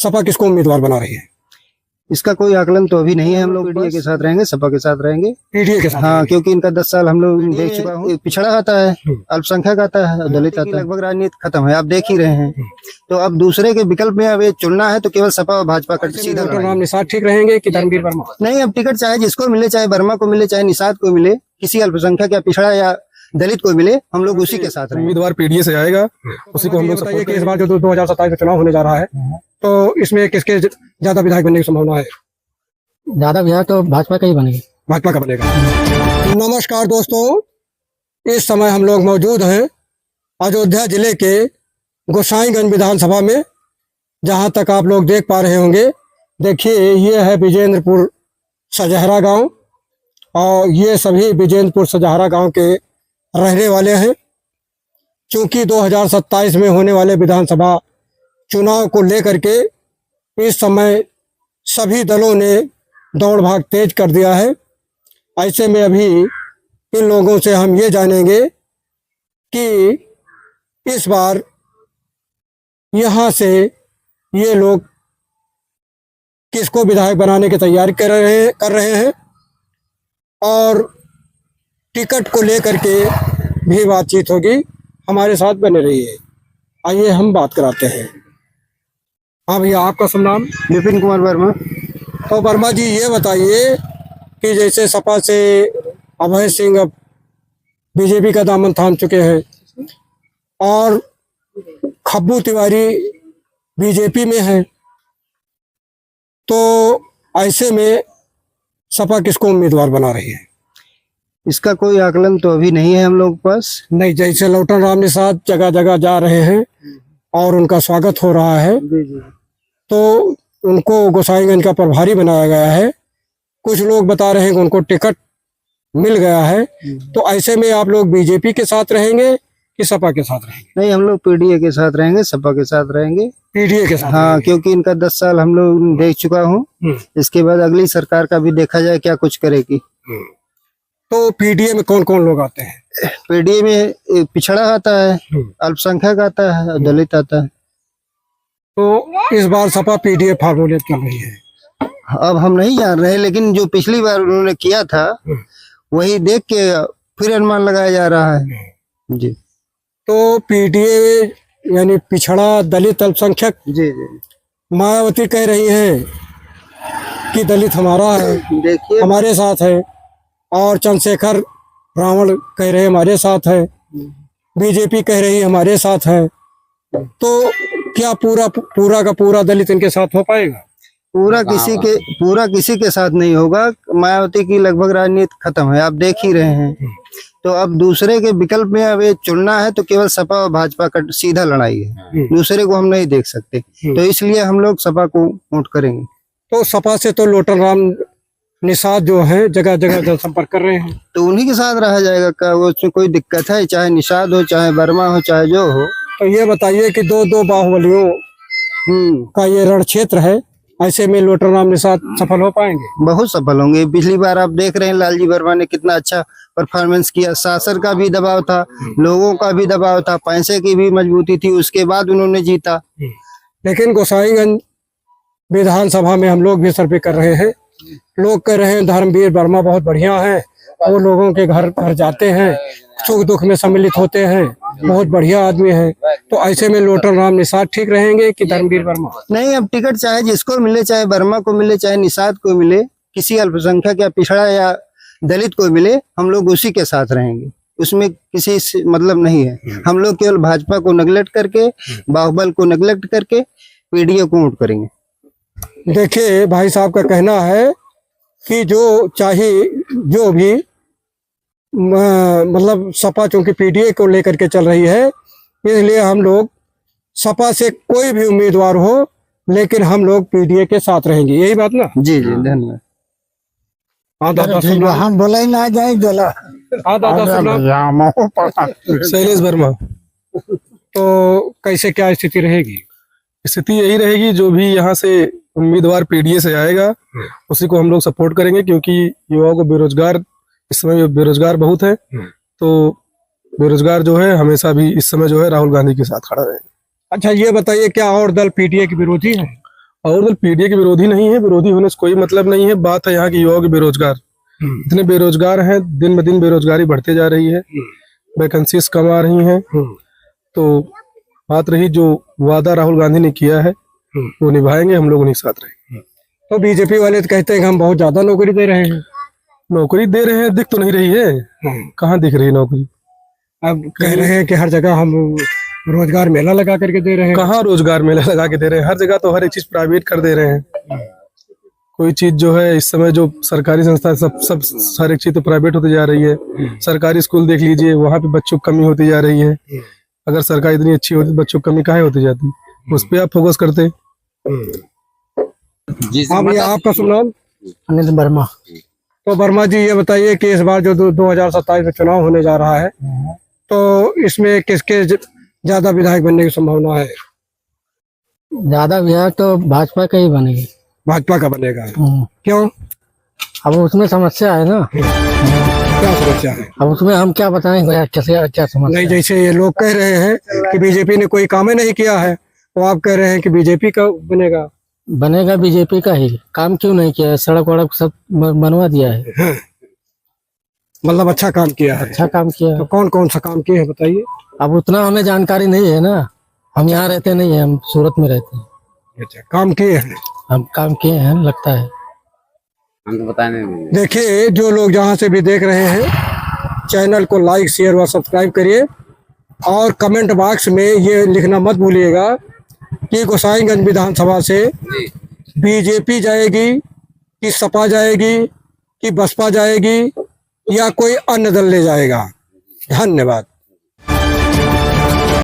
सपा किसको उम्मीदवार बना रही है? इसका कोई आकलन तो अभी नहीं है। हम लोग पीडीए के साथ रहेंगे, सपा के साथ रहेंगे। पीडीए के साथ? हाँ, क्योंकि इनका 10 साल हम लोग देख चुका हूँ। पिछड़ा आता है, अल्पसंख्यक आता है, दलित आता है। लगभग राजनीति खत्म है, आप देख ही रहे हैं। तो अब दूसरे के विकल्प में अब ये चुनना है तो केवल सपा और भाजपा का सीधा राम निषाद ठीक रहेंगे कि धर्मवीर वर्मा? नहीं, अब टिकट चाहे जिसको मिले, चाहे वर्मा को मिले, चाहे निषाद को मिले, किसी अल्पसंख्यक या पिछड़ा या दलित को मिले, हम लोग उसी के साथ रहेंगे। उम्मीदवार पीडीए से आएगा, उसी को हम लोग बताइए कि इस बार जो 2027 का चुनाव होने जा रहा है, तो इसमें किसके ज्यादा विधायक बनने की संभावना है? ज्यादा विधायक तो भाजपा का ही बनेगा। भाजपा का बनेगा। नमस्कार दोस्तों, इस समय हम लोग मौजूद हैं अयोध्या जिले के गोसाईगंज विधानसभा में। जहां तक आप लोग देख पा रहे होंगे, देखिए ये है विजेंद्रपुर सजहरा गांव, और ये सभी विजेंद्रपुर सजहरा गांव के रहने वाले हैं। क्योंकि 2027 में होने वाले विधानसभा चुनाव को लेकर के इस समय सभी दलों ने दौड़ भाग तेज कर दिया है। ऐसे में अभी इन लोगों से हम ये जानेंगे कि इस बार यहाँ से ये लोग किसको विधायक बनाने की तैयारी कर रहे हैं और टिकट को लेकर के भी बातचीत होगी। हमारे साथ बने रहिए। आइए हम बात कराते हैं। हाँ भैया, आपका शुभ नाम? विपिन कुमार वर्मा। तो वर्मा जी, ये बताइए कि जैसे सपा से अभय सिंह अब बीजेपी का दामन थाम चुके हैं और खब्बू तिवारी बीजेपी में है, तो ऐसे में सपा किसको उम्मीदवार बना रही है? इसका कोई आकलन तो अभी नहीं है हम लोग के पास। नहीं, जैसे लौटन राम निषाद जगह जगह जा रहे हैं और उनका स्वागत हो रहा है, तो उनको गोसाईगंज का प्रभारी बनाया गया है। कुछ लोग बता रहे हैं कि उनको टिकट मिल गया है। तो ऐसे में आप लोग बीजेपी के साथ रहेंगे कि सपा के साथ रहेंगे? नहीं, हम लोग पीडीए के साथ रहेंगे, सपा के साथ रहेंगे। पीडीए के साथ? हाँ, क्योंकि इनका 10 साल हम लोग देख चुका हूँ। इसके बाद अगली सरकार का भी देखा जाए क्या कुछ करेगी। तो पीडीए में कौन कौन लोग आते हैं? पीडीए में पिछड़ा आता है, अल्पसंख्यक आता है, दलित आता है। तो इस बार सपा पीडीए फार्मूलेट चल रही है। अब हम नहीं जान रहे, लेकिन जो पिछली बार उन्होंने किया था वही देख के फिर अनुमान लगाया जा रहा है जी। तो पीडीए यानी पिछड़ा दलित अल्पसंख्यक। जी जी। मायावती कह रही हैं कि दलित हमारा है, देखिए हमारे साथ है, और चंद्रशेखर रावण कह रहे हमारे साथ है, बीजेपी कह रही हमारे साथ है। तो क्या पूरा का पूरा दलित इनके साथ हो पाएगा? पूरा किसी के साथ नहीं होगा। मायावती की लगभग राजनीति खत्म है, आप देख ही रहे हैं। तो अब दूसरे के विकल्प में अब ये चुनना है तो केवल सपा और भाजपा का सीधा लड़ाई है, दूसरे को हम नहीं देख सकते। तो इसलिए हम लोग सपा को वोट करेंगे। तो सपा से तो लोटन राम निषाद जो है जगह जगह जनसंपर्क कर रहे हैं, तो उन्हीं के साथ रहा जाएगा। का उसमें कोई दिक्कत है? चाहे निषाद हो, चाहे वर्मा हो, चाहे जो हो। तो ये बताइए कि दो बाहुबलियों का ये रण क्षेत्र है, ऐसे में लोटन राम निषाद सफल हो पाएंगे? बहुत सफल होंगे। पिछली बार आप देख रहे हैं लालजी वर्मा ने कितना अच्छा परफॉर्मेंस किया। शासन का भी दबाव था, लोगों का भी दबाव था, पैसे की भी मजबूती थी, उसके बाद उन्होंने जीता। लेकिन गोसाईगंज विधानसभा में हम लोग भी सर्वे कर रहे हैं, लोग कह रहे हैं धर्मवीर वर्मा बहुत बढ़िया है, वो लोगों के घर घर जाते हैं, सुख दुख में सम्मिलित होते हैं, बहुत बढ़िया आदमी है। तो ऐसे में लोटन राम निषाद ठीक रहेंगे कि धर्मवीर वर्मा? नहीं, अब टिकट चाहे जिसको मिले, चाहे वर्मा को मिले, चाहे निषाद को मिले, किसी अल्पसंख्यक या पिछड़ा या दलित को मिले, हम लोग उसी के साथ रहेंगे। उसमें किसी से मतलब नहीं है। हम लोग केवल भाजपा को नेगलेक्ट करके, बाहुबल को नेगलेक्ट करके पीडीए को वोट करेंगे। देखिए, भाई साहब का कहना है कि जो भी मतलब सपा चूंकि पीडीए को लेकर के चल रही है, इसलिए हम लोग सपा से कोई भी उम्मीदवार हो, लेकिन हम लोग पीडीए के साथ रहेंगे। यही बात ना? जी जी, धन्यवाद। हाँ दादा, हम बोला ही ना जाए बोला। हाँ दादा, शैलेश वर्मा। तो कैसे क्या स्थिति रहेगी? स्थिति यही रहेगी, जो भी यहाँ से उम्मीदवार पीडीए से आएगा उसी को हम लोग सपोर्ट करेंगे, क्योंकि युवाओं को बेरोजगार इस समय बेरोजगार बहुत है। तो बेरोजगार जो है हमेशा भी इस समय जो है राहुल गांधी के साथ खड़ा रहेगा। अच्छा, ये बताइए क्या और दल पीडीए के विरोधी हैं? और दल पीडीए के विरोधी नहीं है, विरोधी होने से कोई मतलब नहीं है। बात है यहाँ के युवाओं के बेरोजगार, इतने बेरोजगार हैं, दिन ब दिन बेरोजगारी बढ़ते जा रही है, वैकेंसीज कम आ रही हैं। तो बात रही जो वादा राहुल गांधी ने किया है वो निभाएंगे, हम लोग उन्हीं के साथ रहेंगे। तो बीजेपी वाले तो कहते हैं कि हम बहुत ज्यादा नौकरी दे रहे हैं। नौकरी दे रहे हैं, दिख तो नहीं रही है, कहाँ दिख रही है नौकरी? अब कह रहे हैं कि हर जगह हम रोजगार मेला लगा करके दे रहे हैं। कहाँ रोजगार मेला लगा के दे रहे हैं? हर जगह तो हर एक चीज प्राइवेट कर दे रहे हैं। कोई चीज जो है इस समय जो सरकारी संस्था सब हर एक चीज तो प्राइवेट होती जा रही है। सरकारी स्कूल देख लीजिए, वहां पे बच्चों की कमी होती जा रही है। अगर सरकार इतनी अच्छी होती तो बच्चों की कमी काहे होती जाती, उस पे आप फोकस करते। हाँ भैया, आपका शुभ नाम? अनिल वर्मा। तो वर्मा जी, ये बताइए कि इस बार जो 2027 में चुनाव होने जा रहा है, तो इसमें किसके ज्यादा विधायक बनने की संभावना है? ज्यादा विधायक तो भाजपा का ही बनेगी। भाजपा का बनेगा? क्यों? अब उसमें समस्या है ना। क्या समस्या है? अब उसमें हम क्या बताएं कैसे क्या समस्या? नहीं, जैसे ये लोग कह रहे हैं कि बीजेपी ने कोई काम ही नहीं किया है, तो आप कह रहे हैं कि बीजेपी का बनेगा? बनेगा बीजेपी का ही। काम क्यों नहीं किया है? सड़क वड़क सब बनवा दिया है। मतलब अच्छा काम किया है। अच्छा काम किया है। तो कौन कौन सा काम किए हैं बताइए। अब उतना हमें जानकारी नहीं है ना, हम यहाँ रहते नहीं है, हम सूरत में रहते हैं। अच्छा, काम किए हैं? हम काम किए हैं, लगता है। हम तो बताने नहीं। देखिए, जो लोग जहाँ से भी देख रहे हैं, चैनल को लाइक शेयर व सब्सक्राइब करिए और कमेंट बॉक्स में ये लिखना मत भूलिएगा कि गोसाईगंज विधानसभा से बीजेपी जाएगी कि सपा जाएगी कि बसपा जाएगी या कोई अन्य दल ले जाएगा। धन्यवाद।